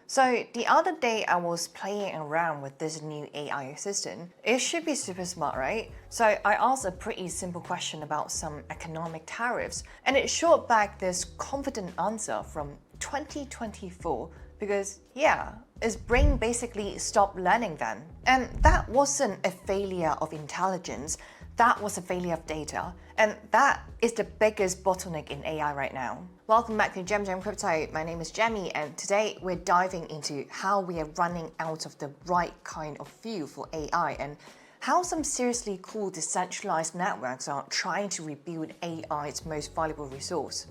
So the other day I was playing around with this new AI assistant. It should be super smart, right? So I asked a pretty simple question about some economic tariffs, and it shot back this confident answer from 2024 because its brain basically stopped learning then. And that wasn't a failure of intelligence, that was a failure of data. And that is the biggest bottleneck in AI right now. Welcome back to Jam Crypto. My name is Jamie, and today we're diving into how we are running out of the right kind of fuel for AI and how some seriously cool decentralized networks are trying to rebuild AI's most valuable resource.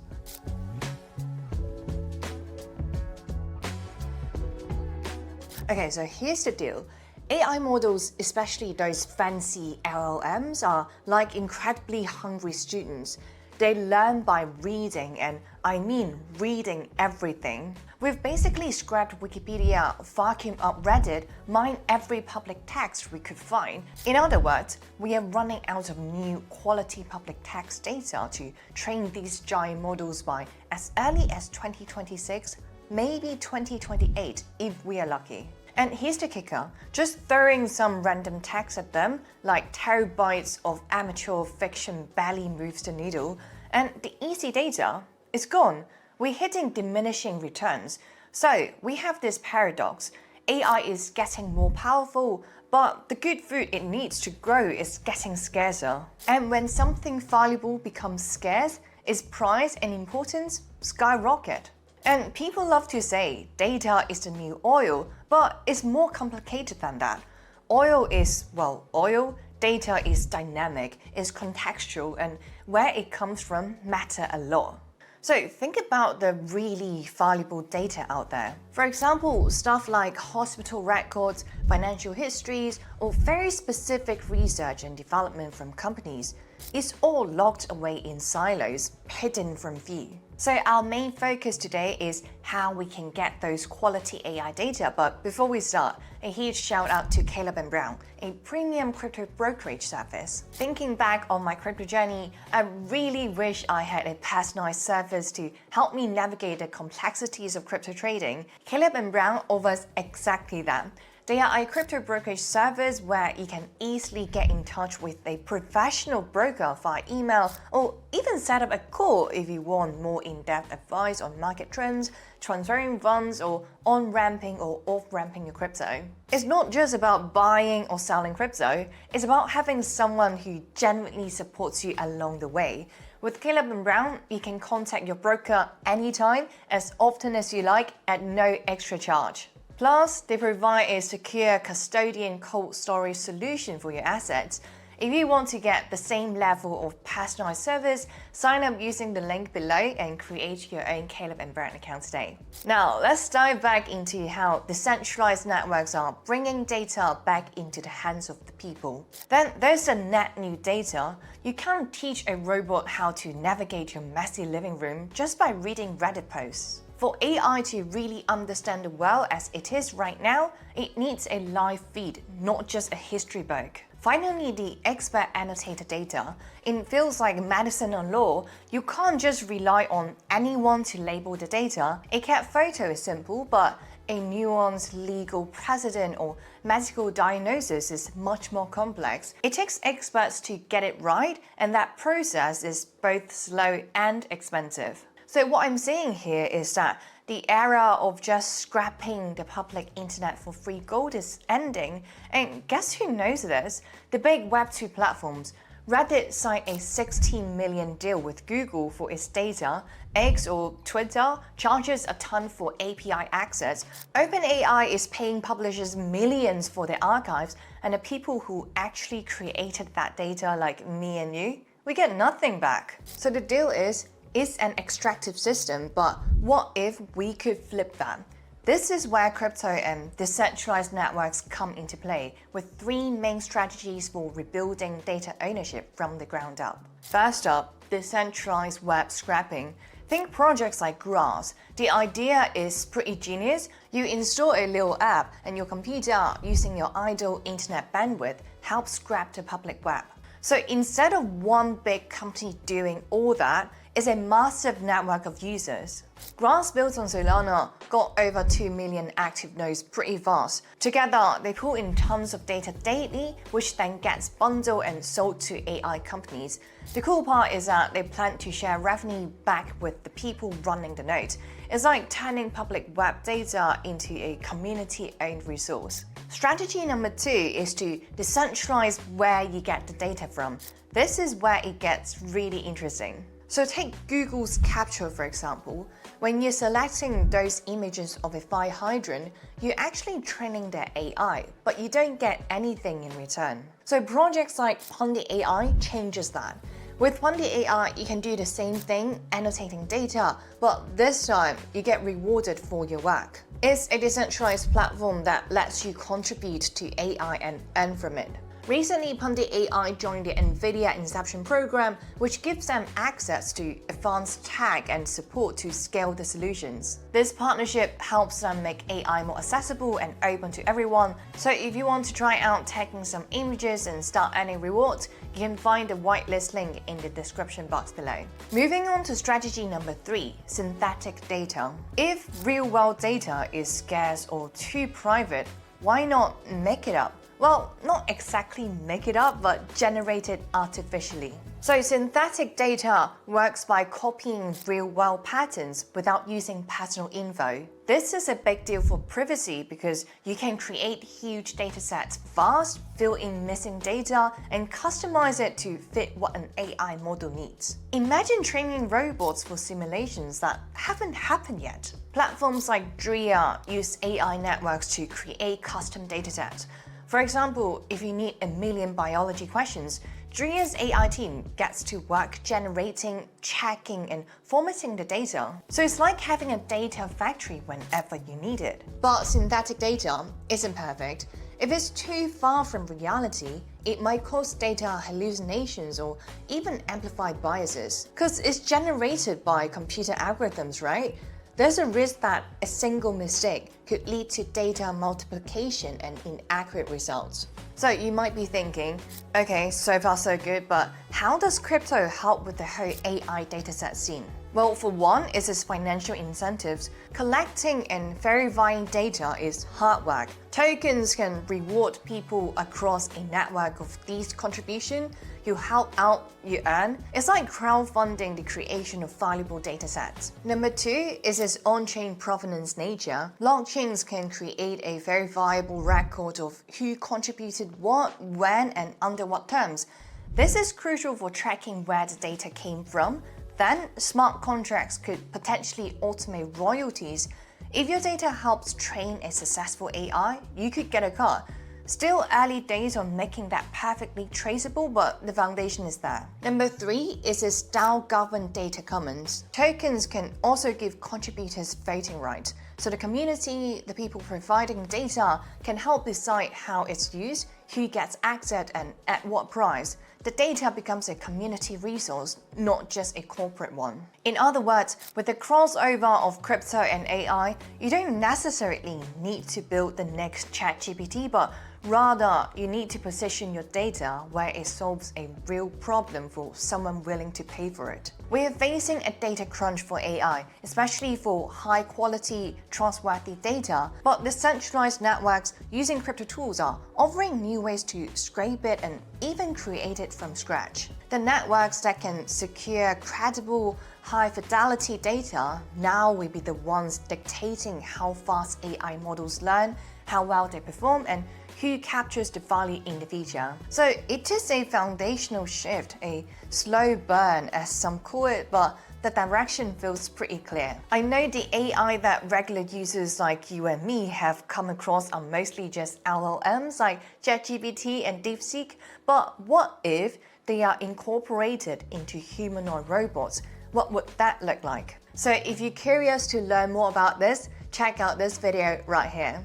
Okay, so here's the deal. AI models, especially those fancy LLMs, are like incredibly hungry students. They learn by reading, and I mean reading everything. We've basically scrapped Wikipedia, vacuumed up Reddit, mined every public text we could find. In other words, we are running out of new quality public text data to train these giant models by as early as 2026, maybe 2028 if we are lucky. And here's the kicker, just throwing some random text at them, like terabytes of amateur fiction barely moves the needle, and the easy data is gone. We're hitting diminishing returns. So we have this paradox. AI is getting more powerful, but the good food it needs to grow is getting scarcer. And when something valuable becomes scarce, its price and importance skyrocket. And people love to say data is the new oil, but it's more complicated than that. Oil is, well, oil. Data is dynamic, is contextual, and where it comes from matter a lot. So think about the really valuable data out there. For example, stuff like hospital records, financial histories, or very specific research and development from companies. It's all locked away in silos, hidden from view. So our main focus today is how we can get those quality AI data. But before we start, a huge shout out to Caleb & Brown, a premium crypto brokerage service. Thinking back on my crypto journey, I really wish I had a personalized service to help me navigate the complexities of crypto trading. Caleb & Brown offers exactly that. They are a crypto brokerage service where you can easily get in touch with a professional broker via email or even set up a call if you want more in-depth advice on market trends, transferring funds, or on-ramping or off-ramping your crypto. It's not just about buying or selling crypto, it's about having someone who genuinely supports you along the way. With Caleb & Brown, you can contact your broker anytime, as often as you like, at no extra charge. Plus, they provide a secure custodian cold storage solution for your assets. If you want to get the same level of personalized service, sign up using the link below and create your own Caleb & Brown account today. Now, let's dive back into how decentralized networks are bringing data back into the hands of the people. Then there's the net new data. You can't teach a robot how to navigate your messy living room just by reading Reddit posts. For AI to really understand the world as it is right now, it needs a live feed, not just a history book. Finally, the expert annotated data. In fields like medicine and law, you can't just rely on anyone to label the data. A cat photo is simple, but a nuanced legal precedent or medical diagnosis is much more complex. It takes experts to get it right, and that process is both slow and expensive. So what I'm saying here is that the era of just scrapping the public internet for free gold is ending. And guess who knows this? The big Web2 platforms. Reddit signed a $16 million deal with Google for its data. X or Twitter charges a ton for API access. OpenAI is paying publishers millions for their archives, and the people who actually created that data, like me and you, we get nothing back. So the deal is, it's an extractive system, but what if we could flip that? This is where crypto and decentralized networks come into play, with three main strategies for rebuilding data ownership from the ground up. First up, decentralized web scrapping. Think projects like Grass. The idea is pretty genius. You install a little app and your computer, using your idle internet bandwidth, helps scrap the public web. So instead of one big company doing all that, is a massive network of users. Graphs built on Solana got over 2 million active nodes pretty fast. Together, they pull in tons of data daily, which then gets bundled and sold to AI companies. The cool part is that they plan to share revenue back with the people running the node. It's like turning public web data into a community-owned resource. Strategy number 2 is to decentralize where you get the data from. This is where it gets really interesting. So take Google's Capture, for example. When you're selecting those images of a fire hydrant, you're actually training their AI, but you don't get anything in return. So projects like Pundi AI changes that. With Pundi AI, you can do the same thing, annotating data, but this time you get rewarded for your work. It's a decentralized platform that lets you contribute to AI and earn from it. Recently, Pundi AI joined the NVIDIA Inception program, which gives them access to advanced tech and support to scale the solutions. This partnership helps them make AI more accessible and open to everyone. So if you want to try out taking some images and start earning rewards, you can find the whitelist link in the description box below. Moving on to strategy number 3, synthetic data. If real-world data is scarce or too private, why not make it up? Well, not exactly make it up, but generate it artificially. So synthetic data works by copying real-world patterns without using personal info. This is a big deal for privacy because you can create huge datasets fast, fill in missing data, and customize it to fit what an AI model needs. Imagine training robots for simulations that haven't happened yet. Platforms like Dria use AI networks to create custom datasets. For example, if you need 1 million biology questions, Dria's AI team gets to work generating, checking, and formatting the data. So it's like having a data factory whenever you need it. But synthetic data isn't perfect. If it's too far from reality, it might cause data hallucinations or even amplified biases. Because it's generated by computer algorithms, right? There's a risk that a single mistake could lead to data multiplication and inaccurate results. So you might be thinking, okay, so far so good, but how does crypto help with the whole AI dataset scene? Well, for one, it's its financial incentives. Collecting and verifying data is hard work. Tokens can reward people across a network of these contributions. You help out, you earn. It's like crowdfunding the creation of valuable datasets. Number 2 is its on-chain provenance nature. Blockchains can create a verifiable record of who contributed what, when, and under what terms. This is crucial for tracking where the data came from. Then, smart contracts could potentially automate royalties. If your data helps train a successful AI, you could get a cut. Still early days on making that perfectly traceable, but the foundation is there. Number 3 is its DAO-governed data commons. Tokens can also give contributors voting rights. So the community, the people providing data, can help decide how it's used, who gets access, and at what price. The data becomes a community resource, not just a corporate one. In other words, with the crossover of crypto and AI, you don't necessarily need to build the next ChatGPT, but rather, you need to position your data where it solves a real problem for someone willing to pay for it. We are facing a data crunch for AI, especially for high-quality, trustworthy data, but decentralized networks using crypto tools are offering new ways to scrape it and even create it from scratch. The networks that can secure credible, high-fidelity data now will be the ones dictating how fast AI models learn, how well they perform, and who captures the value in the future. So it is a foundational shift, a slow burn as some call it, but the direction feels pretty clear. I know the AI that regular users like you and me have come across are mostly just LLMs like ChatGPT and DeepSeek, but what if they are incorporated into humanoid robots? What would that look like? So if you're curious to learn more about this, check out this video right here.